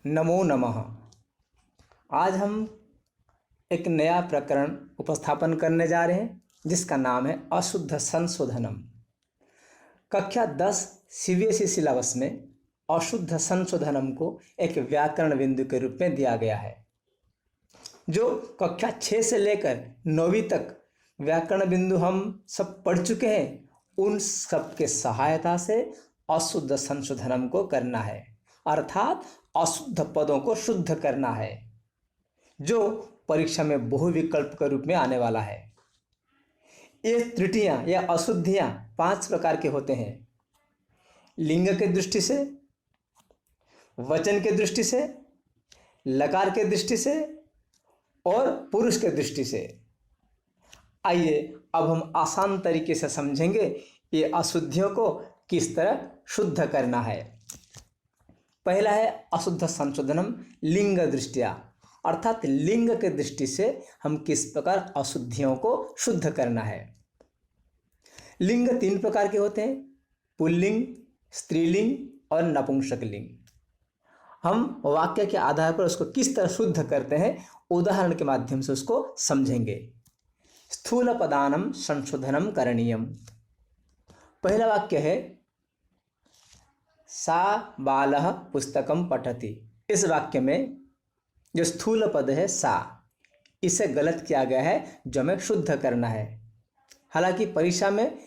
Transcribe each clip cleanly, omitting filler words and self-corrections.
नमो नमः। आज हम एक नया प्रकरण उपस्थापन करने जा रहे हैं जिसका नाम है अशुद्ध संशोधनम। कक्षा 10 सीबीएसई सिलेबस में अशुद्ध संशोधनम को एक व्याकरण बिंदु के रूप में दिया गया है। जो कक्षा 6 से लेकर 9वीं तक व्याकरण बिंदु हम सब पढ़ चुके हैं, उन सब के सहायता से अशुद्ध संशोधनम को करना है, अर्थात अशुद्ध पदों को शुद्ध करना है, जो परीक्षा में बहुविकल्प के रूप में आने वाला है। ये त्रुटियां या अशुद्धियां 5 प्रकार के होते हैं। लिंग के दृष्टि से, वचन के दृष्टि से, लकार के दृष्टि से और पुरुष के दृष्टि से। आइए अब हम आसान तरीके से समझेंगे ये अशुद्धियों को किस तरह शुद्ध करना है। पहला है अशुद्ध संशोधनम लिंग दृष्टिया, अर्थात लिंग के दृष्टि से हम किस प्रकार अशुद्धियों को शुद्ध करना है। लिंग 3 प्रकार के होते हैं, पुल्लिंग, स्त्रीलिंग और नपुंसकलिंग। हम वाक्य के आधार पर उसको किस तरह शुद्ध करते हैं, उदाहरण के माध्यम से उसको समझेंगे। स्थूल पदानम संशोधनम करणीयम। पहला वाक्य है सा बालः पुस्तकम पठति। इस वाक्य में जो स्थूल पद है सा, इसे गलत किया गया है, जो हमें शुद्ध करना है। हालांकि परीक्षा में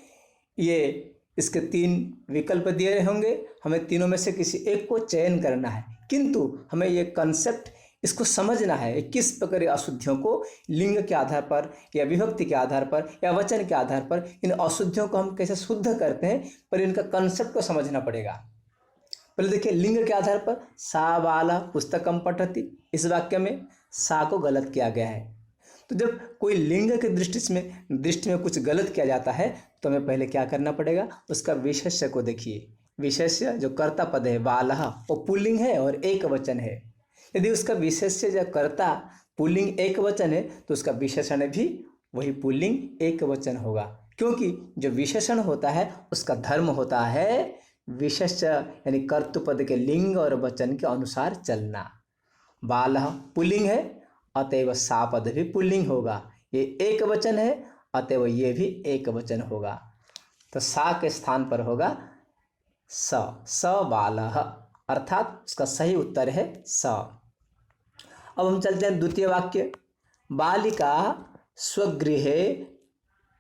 ये इसके 3 विकल्प दिए रहे होंगे, हमें तीनों में से किसी एक को चयन करना है, किंतु हमें ये कंसेप्ट इसको समझना है किस प्रकार अशुद्धियों को लिंग के आधार पर या विभक्ति के आधार पर या वचन के आधार पर इन अशुद्धियों को हम कैसे शुद्ध करते हैं, पर इनका कंसेप्ट को समझना पड़ेगा। पहले देखिए, लिंग के आधार पर सा बाला पुस्तकम पठति, इस वाक्य में सा को गलत किया गया है। तो जब कोई लिंग के दृष्टि में कुछ गलत किया जाता है तो हमें पहले क्या करना पड़ेगा, उसका विशेष्य को देखिए। विशेष्य जो कर्ता पद है बालः, वो पुल्लिंग है और एक वचन है। यदि उसका विशेष्य जो कर्ता पुल्लिंग एक वचन है तो उसका विशेषण भी वही पुल्लिंग एक वचन होगा, क्योंकि जो विशेषण होता है उसका धर्म होता है विशेष्य यानी कर्तृपद के लिंग और वचन के अनुसार चलना। बालः पुल्लिंग है, अतएव सा पद भी पुल्लिंग होगा। ये एक वचन है, अतएव ये भी एक वचन होगा। तो सा के स्थान पर होगा स बालः, अर्थात उसका सही उत्तर है स। अब हम चलते हैं द्वितीय वाक्य। बालिका स्वगृहे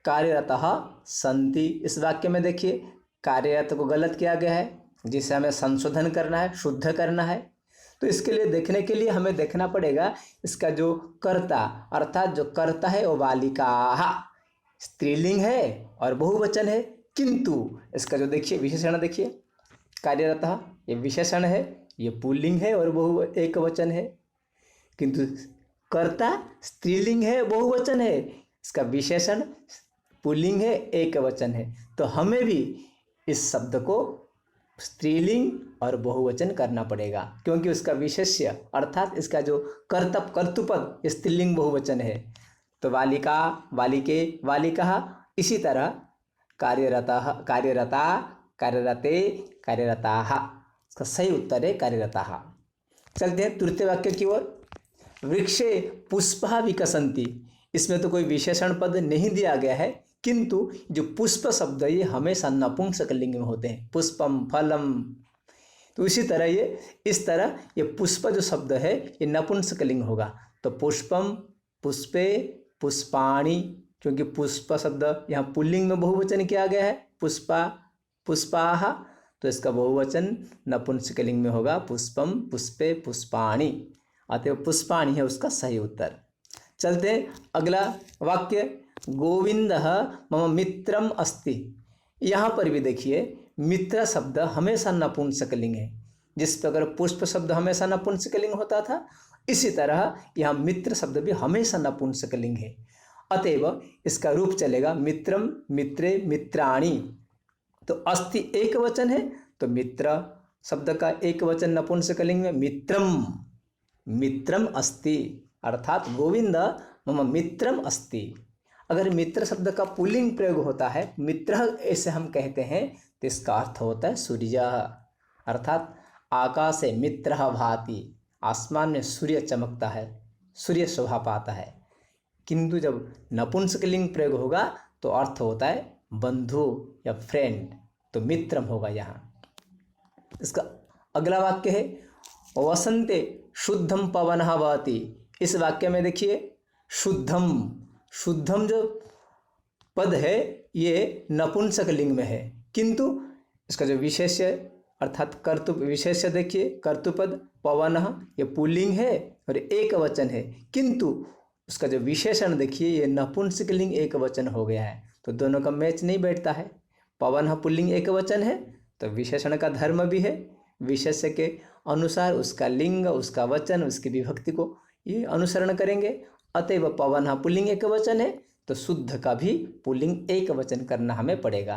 कार्यरतः सन्ति। इस वाक्य में देखिए, कार्यरत को गलत किया गया है, जिसे हमें संशोधन करना है, शुद्ध करना है। तो इसके लिए देखने के लिए हमें देखना पड़ेगा इसका जो कर्ता, अर्थात जो कर्ता है वो बालिका स्त्रीलिंग है और बहुवचन है, किंतु इसका जो देखिए विशेषण देखिए, कार्यरतः ये विशेषण है, ये पुल्लिंग है और एक वचन है, किंतु कर्ता स्त्रीलिंग है, बहुवचन है, इसका विशेषण पुल्लिंग है, एक वचन है। तो हमें भी इस शब्द को स्त्रीलिंग और बहुवचन करना पड़ेगा, क्योंकि उसका विशेष्य अर्थात इसका जो कर्तृपद स्त्रीलिंग बहुवचन है। तो बालिका, बालिके, बालिका। इसी तरह कार्यरतः, कार्यरता, कार्यरते, कार्यरताः। इसका सही उत्तर है कार्यरताः। चलते हैं तृतीय वाक्य की ओर। वृक्षे पुष्पः विकसन्ति। इसमें तो कोई विशेषण पद नहीं दिया गया है, किंतु जो पुष्प शब्द ये हमेशा नपुंसक लिंग में होते हैं, पुष्पम फलम। तो इसी तरह इस तरह ये पुष्प जो शब्द है ये नपुंसक लिंग होगा। तो पुष्पम, पुष्पे, पुष्पाणि, क्योंकि पुष्प शब्द यहाँ पुल्लिंग में बहुवचन किया गया है, पुष्पा, पुष्पाः, तो इसका बहुवचन नपुंसक लिंग में होगा, पुष्पम, पुष्पे, पुष्पाणि, अतएव पुष्पाणि है उसका सही उत्तर। चलते हैं अगला वाक्य। गोविंदः मम मित्रम अस्ति। यहाँ पर भी देखिए, मित्र शब्द हमेशा नपुंसकलिंग है। जिस प्रकार पुष्प शब्द हमेशा नपुंसकलिंग होता था, इसी तरह यहाँ मित्र शब्द भी हमेशा नपुंसकलिंग है। अतएव इसका रूप चलेगा मित्रम, मित्रे, मित्राणि। तो अस्ति एक वचन है, तो मित्र शब्द का एक वचन नपुंसकलिंग में मित्रम, मित्रम अस्ति, अर्थात गोविंद मम मित्रम अस्ति। अगर मित्र शब्द का पुल्लिंग प्रयोग होता है, मित्र ऐसे हम कहते हैं, तो इसका अर्थ होता है सूर्य, अर्थात आकाशे मित्रः भाति, आसमान में सूर्य चमकता है, सूर्य शोभा पाता है। किंतु जब नपुंसकलिंग प्रयोग होगा तो अर्थ होता है बंधु या फ्रेंड, तो मित्रम होगा यहाँ। इसका अगला वाक्य है वसंते शुद्धम पवनः वहति। इस वाक्य में देखिए शुद्धम, शुद्धम जो पद है ये नपुंसक लिंग में है, किंतु इसका जो विशेष्य अर्थात कर्तु विशेष्य देखिए कर्तुपद पवनः ये पुल्लिंग है और एक वचन है, किंतु उसका जो विशेषण देखिए ये नपुंसक लिंग एक वचन हो गया है, तो दोनों का मैच नहीं बैठता है। पवनः पुल्लिंग एक वचन है तो विशेषण का धर्म भी है, विशेष्य के अनुसार उसका लिंग, उसका वचन, उसकी विभक्ति को ये अनुसरण करेंगे। अतएव पवनः पुल्लिंग एक वचन है तो शुद्ध का भी पुल्लिंग एक वचन करना हमें पड़ेगा।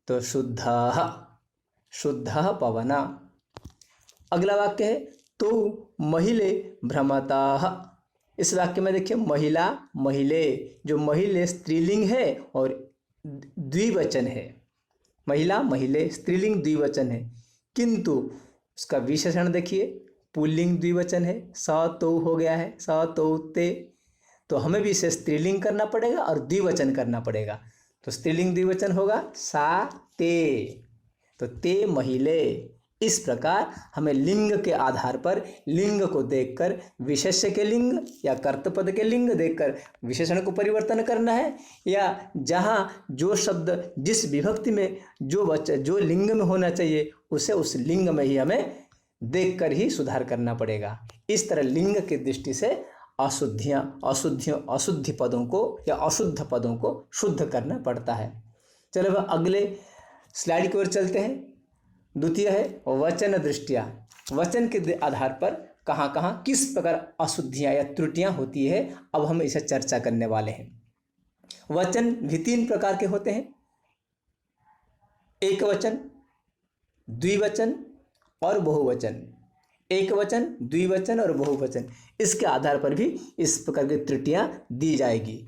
तो शुद्धः, शुद्धः पवनः। अगला वाक्य है तो महिले भ्रमतः। इस वाक्य में देखिए महिला, महिले, जो महिले स्त्रीलिंग है और द्विवचन है। महिला, महिले स्त्रीलिंग द्विवचन है, किंतु उसका विशेषण देखिए पुल्लिंग द्विवचन है, स तो हो गया है, स तो ते, तो हमें भी इसे स्त्रीलिंग करना पड़ेगा और द्विवचन करना पड़ेगा। तो स्त्रीलिंग द्विवचन होगा सा ते, तो ते महिले। इस प्रकार हमें लिंग के आधार पर लिंग को देखकर विशेष्य के लिंग या कर्तपद के लिंग देखकर विशेषण को परिवर्तन करना है, या जहाँ जो शब्द जिस विभक्ति में जो लिंग में होना चाहिए उसे उस लिंग में ही हमें देखकर ही सुधार करना पड़ेगा। इस तरह लिंग की दृष्टि से अशुद्धि पदों को या अशुद्ध पदों को शुद्ध करना पड़ता है। चलो वह अगले स्लाइड की ओर चलते हैं। द्वितीय है वचन दृष्टिया। वचन के आधार पर कहाँ कहाँ किस प्रकार अशुद्धियाँ या त्रुटियाँ होती है, अब हम इसे चर्चा करने वाले हैं। वचन भी 3 प्रकार के होते हैं, एक वचन, द्विवचन और बहुवचन। एक वचन, द्विवचन और बहुवचन, इसके आधार पर भी इस प्रकार की त्रुटियाँ दी जाएगी।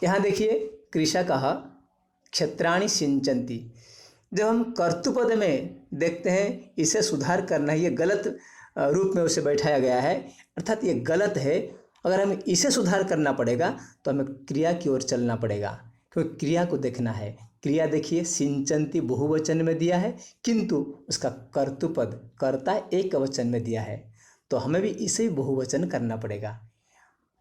यहाँ देखिए कृषकः क्षेत्राणि सिंचन्ति। जब हम कर्तुपद में देखते हैं इसे सुधार करना, ये गलत रूप में उसे बैठाया गया है, अर्थात ये गलत है। अगर हमें इसे सुधार करना पड़ेगा तो हमें क्रिया की ओर चलना पड़ेगा, क्योंकि क्रिया को देखना है। क्रिया देखिए सिंचन्ति बहुवचन में दिया है, किंतु उसका कर्तुपद कर्ता एक वचन में दिया है, तो हमें भी इसे बहुवचन करना पड़ेगा।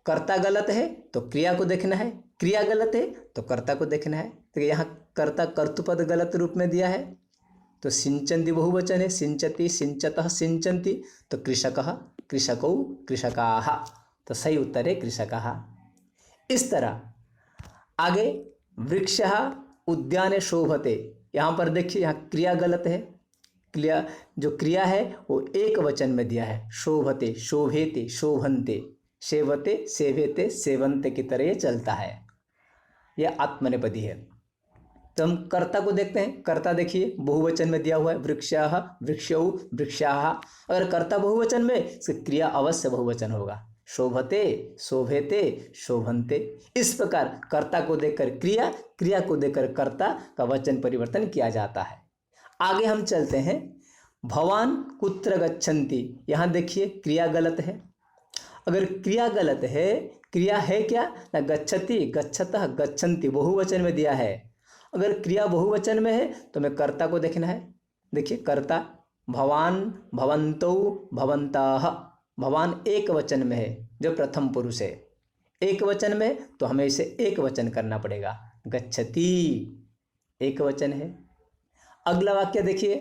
कर्ता गलत है तो क्रिया को देखना है, क्रिया गलत है तो कर्ता को देखना है। तो यहाँ कर्ता कर्तुपद गलत रूप में दिया है, तो सिंचन्ति बहुवचन है, सिंचति, सिंचतः, सिंचन्ति, तो कृषकः, कृषकौ, कृषकाः, तो सही उत्तर है कृषकाः। इस तरह आगे वृक्षः उद्याने शोभते। यहाँ पर देखिए यहाँ क्रिया गलत है, क्रिया है वो एक वचन में दिया है, शोभते, शोभेते, शोभन्ते, सेवते, सेवेते, सेवन्ते की तरह ये चलता है, यह आत्मनेपदी है। तो हम कर्ता को देखते हैं। कर्ता देखिए बहुवचन में दिया हुआ है, वृक्षः, वृक्षौ, वृक्षाः। अगर कर्ता बहुवचन में इसकी क्रिया अवश्य बहुवचन होगा, शोभते, शोभेते, शोभन्ते। इस प्रकार कर्ता को देखकर क्रिया, क्रिया को देखकर कर्ता का वचन परिवर्तन किया जाता है। आगे हम चलते हैं। भवान कुत्र गच्छन्ति। यहाँ देखिए क्रिया गलत है। अगर क्रिया गलत है, क्रिया है क्या ना, गच्छति, गच्छतः, गच्छन्ति, बहुवचन में दिया है। अगर क्रिया बहुवचन में है तो हमें कर्ता को देखना है। देखिए कर्ता भवान, भवन्तौ, भवन्तः। भवान एक वचन में है, जो प्रथम पुरुष है, एक वचन में तो हमें इसे एक वचन करना पड़ेगा। गच्छति एक वचन है। अगला वाक्य देखिए,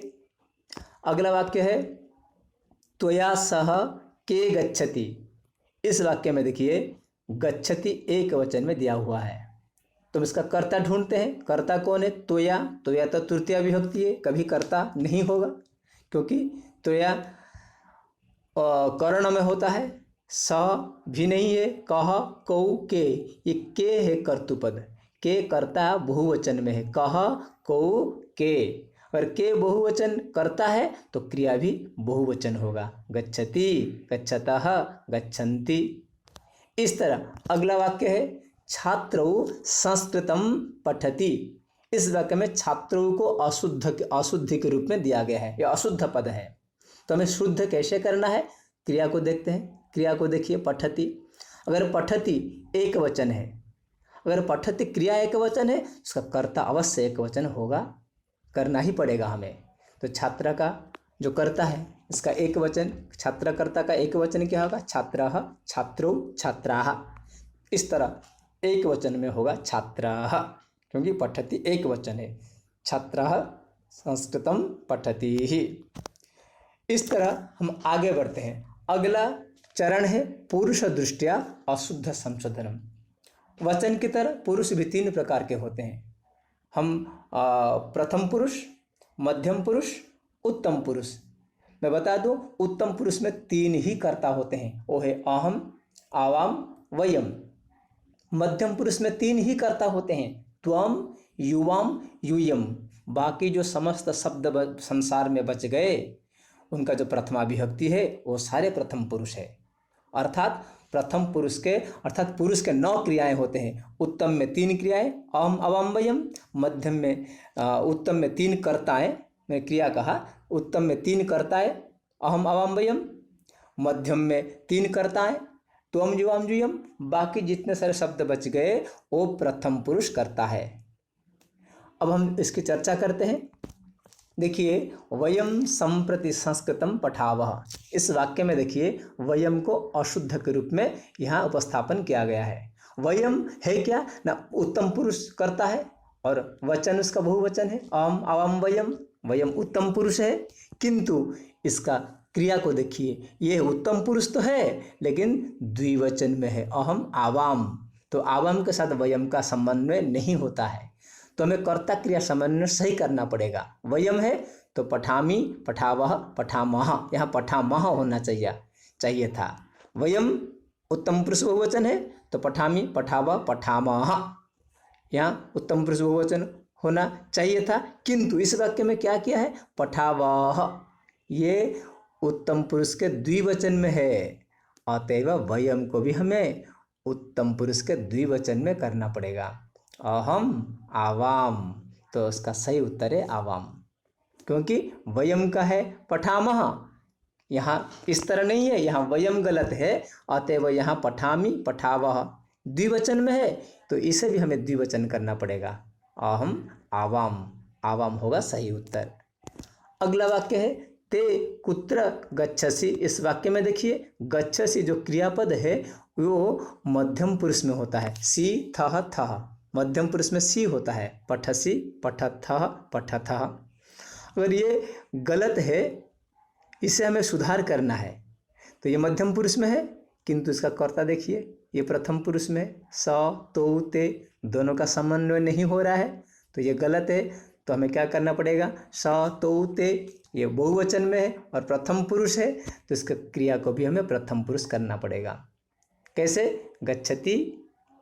अगला वाक्य है त्वया सह के गच्छति। इस वाक्य में देखिए गच्छति एक वचन में दिया हुआ है, तो इसका कर्ता ढूंढते हैं। कर्ता कौन है? त्वया। त्वया तो तृतीया विभक्ति है, कभी कर्ता नहीं होगा, क्योंकि त्वया कर्ण में होता है, स भी नहीं है, कह, कौ, के, ये के है कर्तुपद। के कर्ता बहुवचन में है, कह, कौ, के। अगर के बहुवचन करता है तो क्रिया भी बहुवचन होगा, गच्छति, गच्छतः, गच्छन्ति। इस तरह अगला वाक्य है छात्रौ संस्कृतम पठति। इस वाक्य में छात्रों को अशुद्ध के रूप में दिया गया है, यह अशुद्ध पद है, तो हमें शुद्ध कैसे करना है? क्रिया को देखते हैं। क्रिया को देखिए, पठति। अगर पठति एक वचन है, अगर पठति क्रिया एक वचन है, उसका कर्ता अवश्य एक वचन होगा, करना ही पड़ेगा हमें। तो छात्र का जो कर्ता है इसका एक वचन, छात्रकर्ता का एक वचन क्या होगा? छात्रः, छात्रौ, छात्राः। इस तरह एक वचन में होगा छात्राः, क्योंकि पठति एक वचन है। छात्रः संस्कृतम पठति ही। इस तरह हम आगे बढ़ते हैं। अगला चरण है पुरुष दृष्टिया अशुद्ध संशोधनम। वचन की तरह पुरुष भी तीन प्रकार के होते हैं। हम प्रथम पुरुष, मध्यम पुरुष, उत्तम पुरुष। मैं बता दूं, उत्तम पुरुष में तीन ही कर्ता होते हैं, वो है अहम, आवाम, वयम। मध्यम पुरुष में तीन ही कर्ता होते हैं, त्वम, युवाम, यूयम। बाकी जो समस्त शब्द संसार में बच गए उनका जो प्रथमा विभक्ति है वो सारे प्रथम पुरुष है। अर्थात प्रथम पुरुष के, अर्थात पुरुष के 9 क्रियाएं होते हैं। उत्तम में 3 क्रियाएं, अहम, आवाम, वयम। मध्यम में उत्तम में 3 कर्ताएं, मैं क्रिया कहा, उत्तम में 3 कर्ताएं, अहम, आवाम, वयम। मध्यम में 3 कर्ताएं, त्वम, युवाम, यूयम। बाकी जितने सारे शब्द बच गए वो प्रथम पुरुष कर्ता है। अब हम इसकी चर्चा करते हैं। देखिए, वयम संप्रति संस्कृतम पठावः। इस वाक्य में देखिए वयम को अशुद्ध के रूप में यहाँ उपस्थापन किया गया है। वयम है क्या ना, उत्तम पुरुष करता है और वचन उसका बहुवचन है, अहम, आवाम, वयम। वयम उत्तम पुरुष है, किंतु इसका क्रिया को देखिए, ये उत्तम पुरुष तो है लेकिन द्विवचन में है, अहम, आवाम। तो आवाम के साथ वयम का समन्वय नहीं होता है, तो हमें कर्ता क्रिया समन्वय सही करना पड़ेगा। वयम है तो पठामी, पठावह, पठामह, यहाँ पठामह होना चाहिए था। वयम उत्तम पुरुष बहुवचन है तो पठामी, पठावह, पठामह, यहाँ उत्तम पुरुष बहुवचन होना चाहिए था, किंतु इस वाक्य में क्या किया है? पठावह, ये उत्तम पुरुष के द्विवचन में है, अतएव वयम को भी हमें उत्तम पुरुष के द्विवचन में करना पड़ेगा। अहम, आवाम, तो उसका सही उत्तर है आवाम, क्योंकि वयम का है पठामह। यहाँ इस तरह नहीं है, यहाँ वयम गलत है, अतएव यहाँ पठामी, पठावह द्विवचन में है, तो इसे भी हमें द्विवचन करना पड़ेगा। अहम, आवाम, आवाम होगा सही उत्तर। अगला वाक्य है ते कुत्र गच्छसि। इस वाक्य में देखिए गच्छसि जो क्रियापद है वो मध्यम पुरुष में होता है, सी, थह, थह। मध्यम पुरुष में सी होता है, पठसि, पठथः, पठथः। अगर ये गलत है, इसे हमें सुधार करना है। तो ये मध्यम पुरुष में है, किंतु इसका कर्ता देखिए ये प्रथम पुरुष में है, स, तो, ते, दोनों का समन्वय नहीं हो रहा है, तो ये गलत है। तो हमें क्या करना पड़ेगा? स, तो, ते, ये बहुवचन में है और प्रथम पुरुष है, तो इसका क्रिया को भी हमें प्रथम पुरुष करना पड़ेगा। कैसे? गच्छति,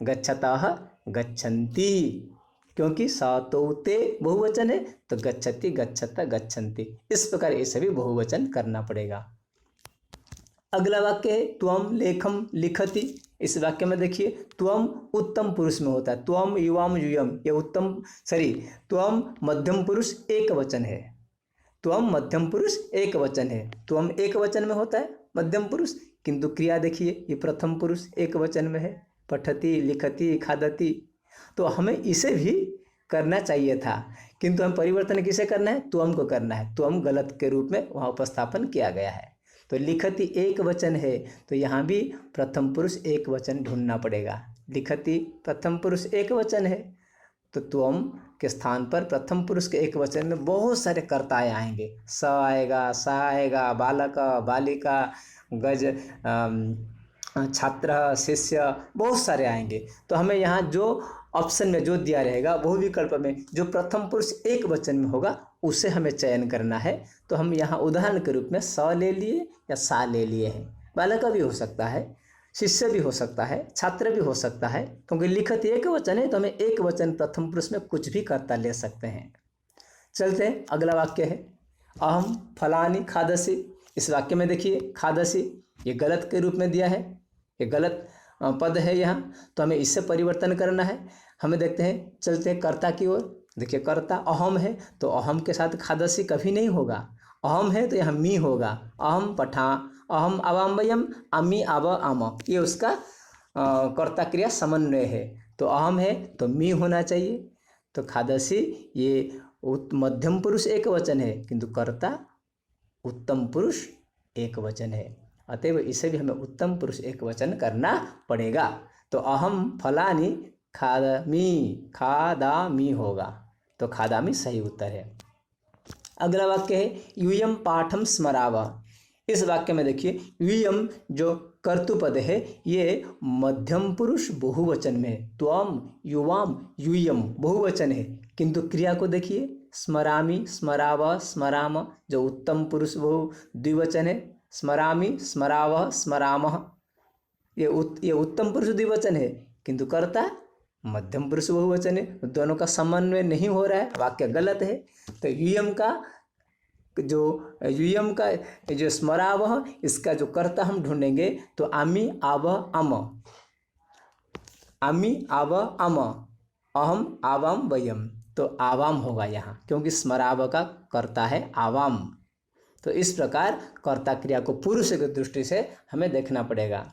गच्छतः, गच्छन्ति, क्योंकि सातोते बहुवचन है तो गच्छति, गच्छत, गच्छन्ति। इस प्रकार इसे भी बहुवचन करना पड़ेगा। अगला वाक्य है त्वम लेखम लिखति। इस वाक्य में देखिए त्वम उत्तम पुरुष में होता है, त्वम, युवाम, यूयम, ये त्वम मध्यम पुरुष एक वचन है, त्वम मध्यम पुरुष एक वचन है, त्वम एक वचन में होता है मध्यम पुरुष, किंतु क्रिया देखिए ये प्रथम पुरुष एक वचन में है, पठति, लिखति, खादति। तो हमें इसे भी करना चाहिए था, किंतु हम परिवर्तन किसे करना है? त्वम को करना है। त्वम गलत के रूप में वहाँ उपस्थापन किया गया है। तो लिखति एक वचन है, तो यहाँ भी प्रथम पुरुष एक वचन ढूंढना पड़ेगा। लिखति प्रथम पुरुष एक वचन है, तो त्वम के स्थान पर प्रथम पुरुष के एक वचन में बहुत सारे कर्ताएँ आएंगे। स आएगा, सा आएगा, बालक, बालिका, गज, छात्र, शिष्य, बहुत सारे आएंगे। तो हमें यहाँ जो ऑप्शन में जो दिया रहेगा वो विकल्प में जो प्रथम पुरुष एक वचन में होगा उसे हमें चयन करना है। तो हम यहाँ उदाहरण के रूप में स ले लिए या सा ले लिए हैं। बालक भी हो सकता है, शिष्य भी हो सकता है, छात्र भी हो सकता है, क्योंकि लिखत एक वचन है तो हमें एक वचन प्रथम पुरुष में कुछ भी कर्ता ले सकते हैं। चलते हैं, अगला वाक्य है अहम फलानी खादसी। इस वाक्य में देखिए खादसी ये गलत के रूप में दिया है, ये गलत पद है यहाँ, तो हमें इससे परिवर्तन करना है। हमें देखते हैं, चलते हैं कर्ता की ओर। देखिए कर्ता अहम है तो अहम के साथ खादसी कभी नहीं होगा, अहम है तो यहाँ मी होगा। अहम अहम आवाम वयम, अमी आव आम, ये उसका कर्ता क्रिया समन्वय है। तो अहम है तो मी होना चाहिए। तो खादसी ये मध्यम पुरुष एक वचन है, किंतु कर्ता उत्तम पुरुष एक वचन है, अतएव इसे भी हमें उत्तम पुरुष एक वचन करना पड़ेगा। तो अहम फलानी खादामी होगा, तो खादामी सही उत्तर है। अगला वाक्य है यूयम पाठम स्मराव। इस वाक्य में देखिए यूयम जो कर्तुपद है ये मध्यम पुरुष बहुवचन में है। त्वम, युवाम, यूयम बहुवचन है, किंतु क्रिया को देखिए स्मरामी, स्मराव, स्मराम जो उत्तम पुरुष बहु द्विवचन है। स्मरामी, स्मराव, स्मरामः ये उत्तम पुरुष द्विवचन है, किंतु कर्ता मध्यम पुरुष बहुवचन है। दोनों का समन्वय नहीं हो रहा है, वाक्य गलत है। तो यूयम का जो स्मरावह, इसका जो कर्ता हम ढूंढेंगे तो आमी आव अम, आमी आव अम, अहम आवाम वयम, तो आवाम होगा यहाँ, क्योंकि स्मराव का कर्ता है आवाम। तो इस प्रकार कर्ता क्रिया को पुरुष की दृष्टि से हमें देखना पड़ेगा।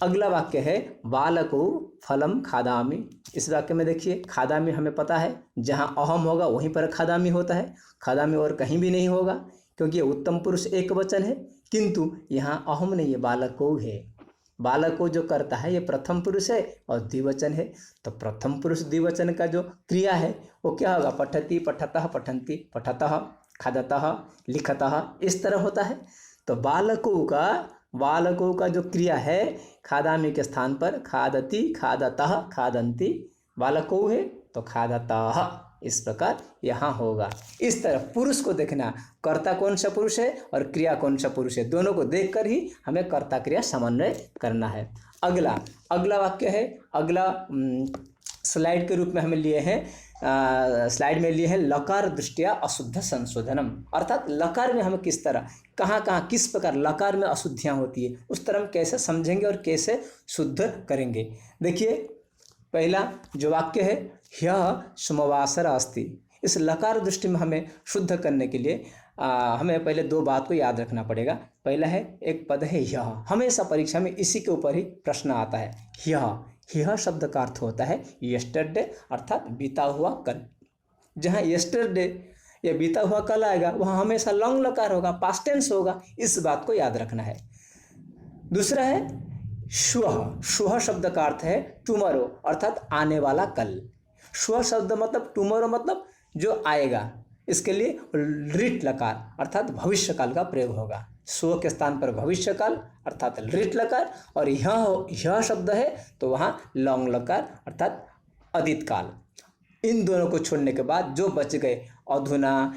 अगला वाक्य है बालको फलम खादामी। इस वाक्य में देखिए खादामी हमें पता है जहाँ अहम होगा वहीं पर खादामी होता है, खादामी और कहीं भी नहीं होगा, क्योंकि ये उत्तम पुरुष एक वचन है, किंतु यहाँ अहम नहीं है, बालको है। बालको जो करता है ये प्रथम पुरुष है और द्विवचन है। तो प्रथम पुरुष द्विवचन का जो क्रिया है वो क्या होगा? पठति, पठतः, पठन्ति, पठतः, खादतः, लिखतः, इस तरह होता है। तो बालकों का जो क्रिया है खादामी के स्थान पर खादति, खादतः, खादन्ति, बालकों है तो खादतः, इस प्रकार यहाँ होगा। इस तरह पुरुष को देखना, कर्ता कौन सा पुरुष है और क्रिया कौन सा पुरुष है, दोनों को देखकर ही हमें कर्ता क्रिया समन्वय करना है। अगला वाक्य है, अगला स्लाइड के रूप में हमें लिए हैं, स्लाइड में लिए हैं लकार दृष्टिया अशुद्ध संशोधनम। अर्थात लकार में हमें किस तरह, कहाँ किस प्रकार लकार में अशुद्धियाँ होती है, उस तरह हम कैसे समझेंगे और कैसे शुद्ध करेंगे। देखिए पहला जो वाक्य है ह्यः सोमवासर अस्ति। इस लकार दृष्टि में हमें शुद्ध करने के लिए हमें पहले दो बात को याद रखना पड़ेगा। पहला है एक पद है ह्यः, हमेशा परीक्षा में इसी के ऊपर ही प्रश्न आता है। ह्यः शब्द का अर्थ होता है यस्टरडे, अर्थात बीता हुआ कल। जहाँ यस्टरडे या बीता हुआ कल आएगा वहाँ हमेशा लॉन्ग लकार होगा, पास्ट टेंस होगा, इस बात को याद रखना है। दूसरा है श्वः शब्द का अर्थ है टुमारो, अर्थात आने वाला कल। श्वः शब्द मतलब टुमारो मतलब जो आएगा, इसके लिए लिट लकार अर्थात भविष्य काल का प्रयोग होगा। स्व के स्थान पर भविष्य काल अर्थात लिट लकार, और यह शब्द है तो वहाँ लॉन्ग लकार अर्थात अतीत काल। इन दोनों को छोड़ने के बाद जो बच गए अधुना,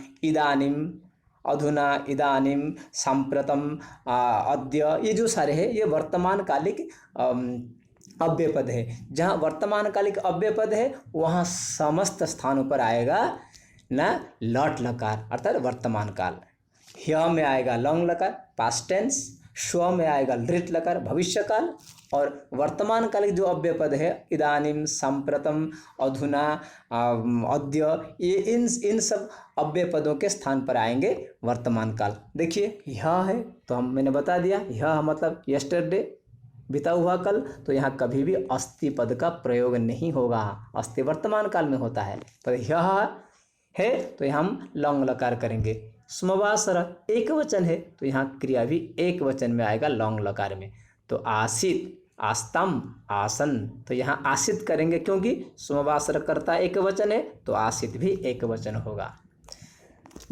इदानीम, सांप्रतम, अद्य, ये जो सारे हैं ये वर्तमान कालिक अव्यय पद है। जहाँ वर्तमान कालिक अव्यय पद है वहाँ समस्त स्थानों पर आएगा ना लट लकार अर्थात वर्तमान काल। ह्य में आएगा लॉन्ग लकार पास्ट टेंस, श्व में आएगा लिट लकार भविष्य काल, और वर्तमान कालिक जो अव्यय पद है इदानीम, सांप्रतम, अधुना, अद्य, ये इन सब अव्यय पदों के स्थान पर आएंगे वर्तमान काल। देखिए यह है तो मैंने बता दिया, यह मतलब यस्टरडे बीता हुआ कल, तो यहाँ कभी भी अस्ति पद का प्रयोग नहीं होगा, अस्ति वर्तमान काल में होता है। तो यह है तो यहाँ हम लॉन्ग लकार करेंगे। सोमवासर एक वचन है तो यहाँ क्रिया भी एक वचन में आएगा लॉन्ग लकार में। तो आसित, आस्तम, आसन, तो यहाँ आसित करेंगे क्योंकि सोमवासर कर्ता एक वचन है तो आसित भी एक वचन होगा।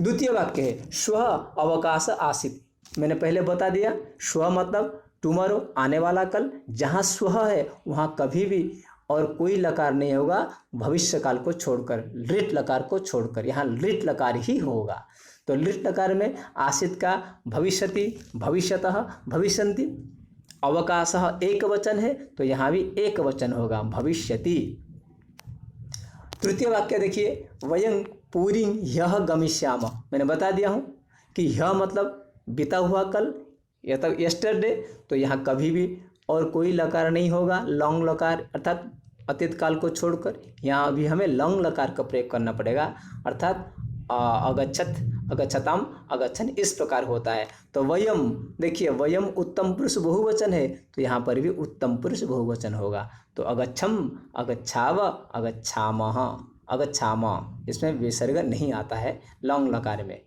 द्वितीय वाक्य है श्वः अवकाश आसित। मैंने पहले बता दिया श्वः मतलब टुमारो आने वाला कल, जहाँ स्वः है वहाँ कभी भी और कोई लकार नहीं होगा भविष्य काल को छोड़कर, लिट लकार को छोड़कर, यहाँ लिट लकार ही होगा। तो लिट लकार में आसित का भविष्यति, भविष्यतः, भविष्यन्ति, अवकाशः एक वचन है तो यहाँ भी एक वचन होगा भविष्यति। तृतीय वाक्य देखिए वयं पूरी यह गमिष्याम। मैंने बता दिया हूँ कि यह मतलब बीता हुआ कल यस्टरडे, तो यहाँ कभी भी और कोई लकार नहीं होगा लॉन्ग लकार अर्थात अतीत काल को छोड़कर। यहाँ भी हमें लॉन्ग लकार का प्रयोग करना पड़ेगा अर्थात अगच्छत, अगच्छताम, अगच्छन, इस प्रकार होता है। तो वयम, देखिए वयम उत्तम पुरुष बहुवचन है, तो यहाँ पर भी उत्तम पुरुष बहुवचन होगा। तो अगच्छम, अगच्छाव, अगच्छामः, अगच्छामा, इसमें विसर्ग नहीं आता है लौंग लकार में।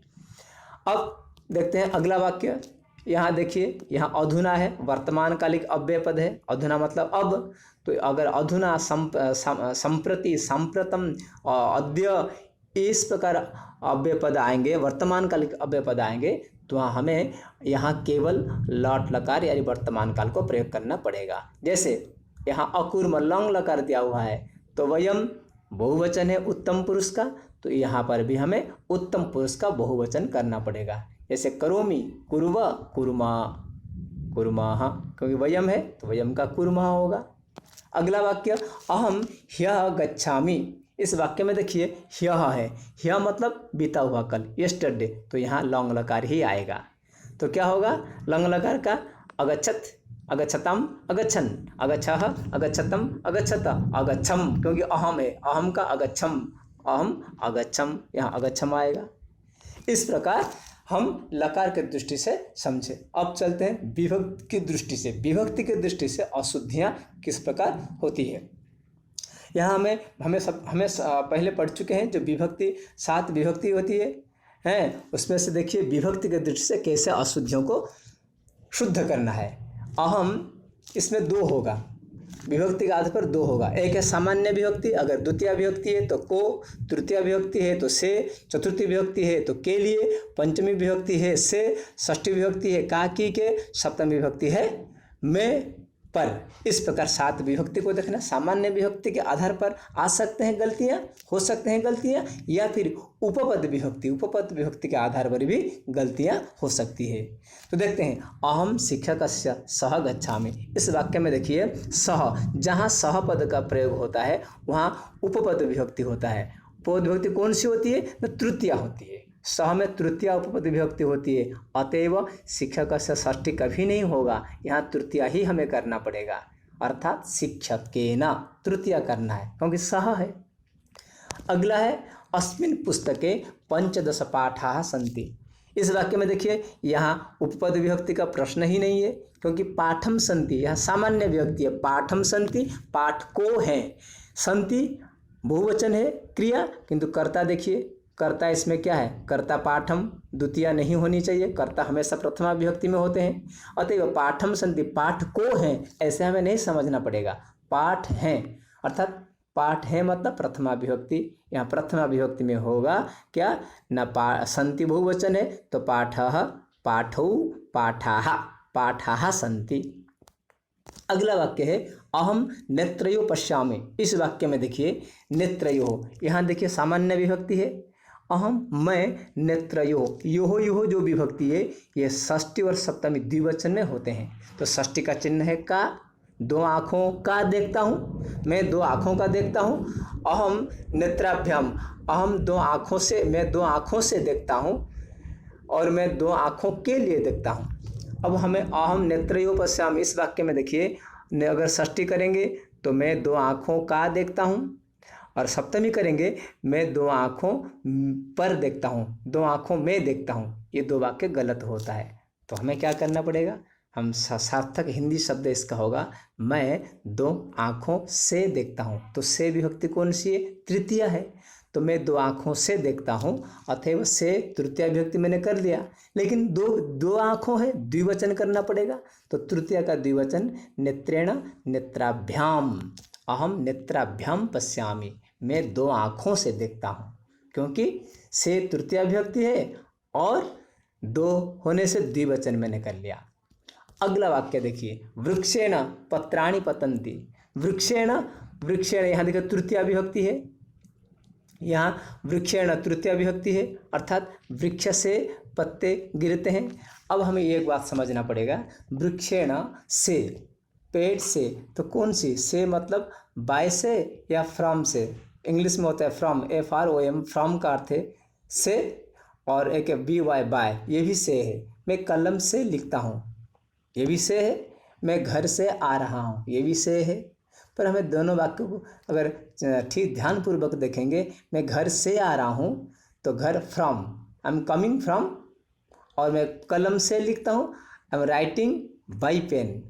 अब देखते हैं अगला वाक्य। यहाँ देखिए, यहाँ अधुना है, वर्तमान कालिक अव्यय पद है। अधुना मतलब अब, तो अगर अधुना, संप्रति, सांप्रतम, अद्य, इस प्रकार अव्यय पद आएंगे, वर्तमान कालिक अव्यय पद आएंगे, तो हमें यहाँ केवल लॉट लकार यानी वर्तमान काल को प्रयोग करना पड़ेगा। जैसे यहाँ अकुर्म लौंग लकार दिया हुआ है, तो वयम बहुवचन है उत्तम पुरुष का, तो यहाँ पर भी हमें उत्तम पुरुष का बहुवचन करना पड़ेगा। जैसे करोमि, कुर्व, कुर्मा, कुर्माः, क्योंकि वयम है तो वयम का कुर्मः होगा। अगला वाक्य, अहम ह्यः गच्छामि। इस वाक्य में देखिए ह्यः है, ह्यः मतलब बीता हुआ कल, यस्टरडे, तो यहाँ लौंग लकार ही आएगा। तो क्या होगा लौंग लकार का? अगच्छत, अगच्छताम, अगच्छन, अगच्छः, अगच्छतम, अगच्छत, अगच्छम, क्योंकि अहम है, अहम का अगच्छम, अहम अगच्छम, यहाँ अगच्छम आएगा। इस प्रकार हम लकार के दृष्टि से समझे। अब चलते हैं विभक्ति की दृष्टि से। विभक्ति की दृष्टि से अशुद्धियाँ किस प्रकार होती है। यहाँ हमें पहले पढ़ चुके हैं, जो विभक्ति 7 विभक्ति होती है उसमें से देखिए विभक्ति के दृष्टि से कैसे अशुद्धियों को शुद्ध करना है। अहम, इसमें 2 होगा, विभक्ति का आधार पर 2 होगा। एक है सामान्य विभक्ति, अगर द्वितीय विभक्ति है तो को, तृतीय विभक्ति है तो से, चतुर्थी विभक्ति है तो के लिए, पंचमी विभक्ति है से, षष्ठी विभक्ति है का, की के, सप्तमी विभक्ति है में, पर। इस प्रकार 7 विभक्ति को देखना। सामान्य विभक्ति के आधार पर आ सकते हैं गलतियाँ, हो सकते हैं गलतियाँ, या फिर उपपद विभक्ति के आधार पर भी गलतियाँ हो सकती है। तो देखते हैं, अहम शिक्षकस्य सह गच्छामि। इस वाक्य में देखिए सह, जहाँ सह पद का प्रयोग होता है वहाँ उपपद विभक्ति होता है। उपपद विभक्ति कौन सी होती है? तो तृतीया होती है। सह में तृतीया उपपद विभक्ति होती है, अतएव शिक्षक से षष्ठी कभी नहीं होगा, यहाँ तृतीया ही हमें करना पड़ेगा, अर्थात शिक्षकेन तृतीया करना है क्योंकि सह है। अगला है अस्मिन् पुस्तके 15 पाठाः सन्ति। इस वाक्य में देखिए यहाँ उपपद विभक्ति का प्रश्न ही नहीं है, क्योंकि पाठम सन्ति यहाँ सामान्य विभक्ति है। पाठम सन्ति, पाठ को है, सन्ति बहुवचन है क्रिया, किंतु कर्ता देखिए, कर्ता इसमें क्या है? कर्ता पाठम, द्वितीया नहीं होनी चाहिए, कर्ता हमेशा प्रथमा विभक्ति में होते हैं। अतएव पाठम सन्ति, पाठ को हैं, ऐसे हमें नहीं समझना पड़ेगा, पाठ हैं, अर्थात पाठ है मतलब प्रथमा विभक्ति। यहाँ प्रथमा विभक्ति में होगा क्या? न सन्ति बहुवचन है तो पाठः, पाठौ, पाठाः, पाठाः सन्ति। अगला वाक्य है अहम नेत्रयो पश्यामि। इस वाक्य में देखिए नेत्रयो, यहाँ देखिए सामान्य विभक्ति है। अहम, मैं, नेत्रयो, योहो जो विभक्ति है ये षष्ठी और सप्तमी द्विवचन में होते हैं। तो षष्ठी का चिन्ह है का, 2 आँखों का देखता हूँ, मैं 2 आँखों का देखता हूँ। अहम नेत्राभ्याम, अहम 2 आँखों से, मैं 2 आँखों से देखता हूँ और मैं 2 आँखों के लिए देखता हूँ। अब हमें अहम नेत्रयो पश्यामि, इस वाक्य में देखिए अगर षष्ठी करेंगे तो मैं 2 आँखों का देखता हूँ, और सप्तमी करेंगे मैं 2 आँखों पर देखता हूँ, 2 आँखों में देखता हूँ। ये 2 वाक्य गलत होता है, तो हमें क्या करना पड़ेगा? हम सार्थक हिंदी शब्द इसका होगा मैं 2 आँखों से देखता हूँ। तो से विभक्ति कौन सी है? तृतीया है। तो मैं 2 आँखों से देखता हूँ, अतएव से तृतीया विभक्ति मैंने कर लिया, लेकिन 2 आँखों है, द्विवचन करना पड़ेगा। तो तृतीया का द्विवचन नेत्रेण नेत्राभ्याम, अहम नेत्राभ्याम पश्यामि, मैं 2 आँखों से देखता हूँ, क्योंकि से तृतीया विभक्ति है और 2 होने से द्विवचन मैंने कर लिया। अगला वाक्य देखिए वृक्षेण पत्राणि पतन्ति। वृक्षेण, वृक्षेण यहाँ देखिए तृतीया विभक्ति है, यहाँ वृक्षेण तृतीया विभक्ति है, अर्थात वृक्ष से पत्ते गिरते हैं। अब हमें एक बात समझना पड़ेगा, वृक्षेण से, पेड़ से, तो कौन सी से? मतलब बाय से या फ्रॉम से? इंग्लिश में होता है फ्रॉम, FROM, फ्रॉम का अर्थ है से, और एक BY बाय, ये भी से है। मैं कलम से लिखता हूँ, ये भी से है। मैं घर से आ रहा हूँ, ये भी से है। पर हमें दोनों वाक्यों को अगर ठीक ध्यानपूर्वक देखेंगे, मैं घर से आ रहा हूँ तो घर from, I am coming from, और मैं कलम से लिखता हूँ, I am writing by pen.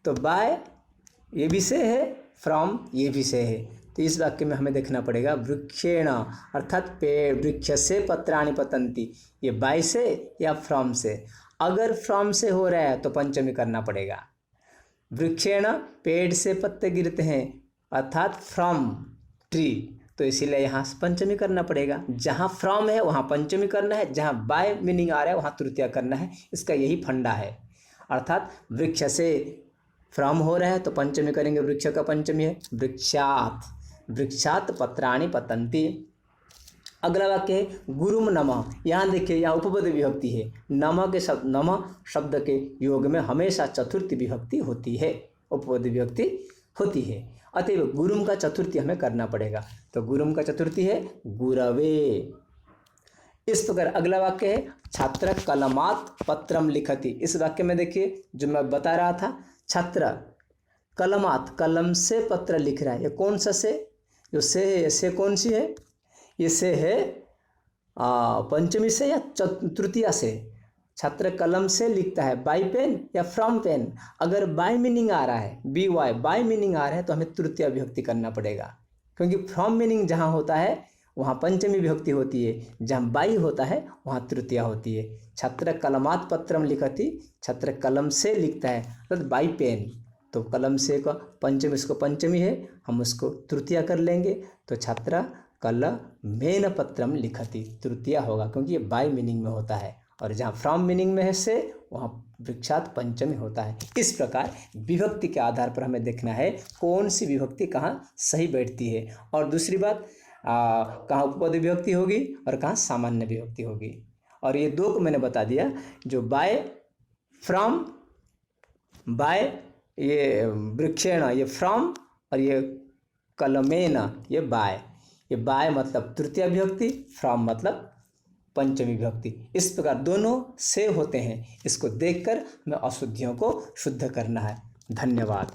तो बाय ये विषय है, फ्रॉम ये विषय है। तो इस वाक्य में हमें देखना पड़ेगा वृक्षेण, अर्थात पेड़, वृक्ष से पत्राणि पतंती, ये बाय से या फ्रॉम से। अगर फ्रॉम से हो रहा है तो पंचमी करना पड़ेगा। वृक्षेण पेड़ से पत्ते गिरते हैं, अर्थात फ्रॉम ट्री, तो इसीलिए यहाँ पंचमी करना पड़ेगा। जहाँ फ्रॉम है वहाँ पंचमी करना है, जहाँ बाय मीनिंग आ रहा है वहाँ तृतीया करना है। इसका यही फंडा है। अर्थात वृक्ष से फ्रॉम हो रहा है तो पंचमी करेंगे, वृक्ष का पंचमी है वृक्षात, वृक्षात पत्राणि पतंती। अगला वाक्य है गुरुम नमः। यहाँ देखिए, यहाँ उपपद विभक्ति है। नमः के शब्द, नमः शब्द के योग में हमेशा चतुर्थी विभक्ति होती है, उपपद विभक्ति होती है। अतएव गुरुम का चतुर्थी हमें करना पड़ेगा। तो गुरुम का चतुर्थी है गुरवे। इस प्रकार अगला वाक्य है छात्र कलमात पत्रम लिखति। इस वाक्य में देखिए जो मैं बता रहा था, छात्र कलमात, कलम से पत्र लिख रहा है। ये कौन सा से, जो से है, से कौन सी है, ये से है पंचमी से या तृतीया से। छात्र कलम से लिखता है, बाई पेन या फ्रॉम पेन। अगर बाय मीनिंग आ रहा है, बी वाई बाय मीनिंग आ रहा है तो हमें तृतीया विभक्ति करना पड़ेगा, क्योंकि फ्रॉम मीनिंग जहाँ होता है वहाँ पंचमी विभक्ति होती है, जहाँ बाई होता है वहाँ तृतीया होती है। छात्र कलमात पत्रम लिखति, छात्र कलम से लिखता है तो बाई पेन, तो कलम से का पंचमी, इसको पंचमी है, हम उसको तृतीया कर लेंगे। तो छात्र कलमेन पत्रम लिखति, तृतीया होगा, क्योंकि ये बाय मीनिंग में होता है। और जहाँ फ्रॉम मीनिंग में है से, वहाँ वृक्षात पंचमी होता है। इस प्रकार विभक्ति के आधार पर हमें देखना है कौन सी विभक्ति कहाँ सही बैठती है। और दूसरी बात, कहाँ उपपद विभक्ति होगी और कहाँ सामान्य विभक्ति होगी। और ये दो को मैंने बता दिया, जो बाय, फ्रॉम, बाय ये वृक्षेण ये फ्रॉम, और ये कलमेन ये बाय। ये बाय मतलब तृतीया विभक्ति, फ्रॉम मतलब पंचमी विभक्ति। इस प्रकार दोनों से होते हैं। इसको देखकर हमें अशुद्धियों को शुद्ध करना है। धन्यवाद।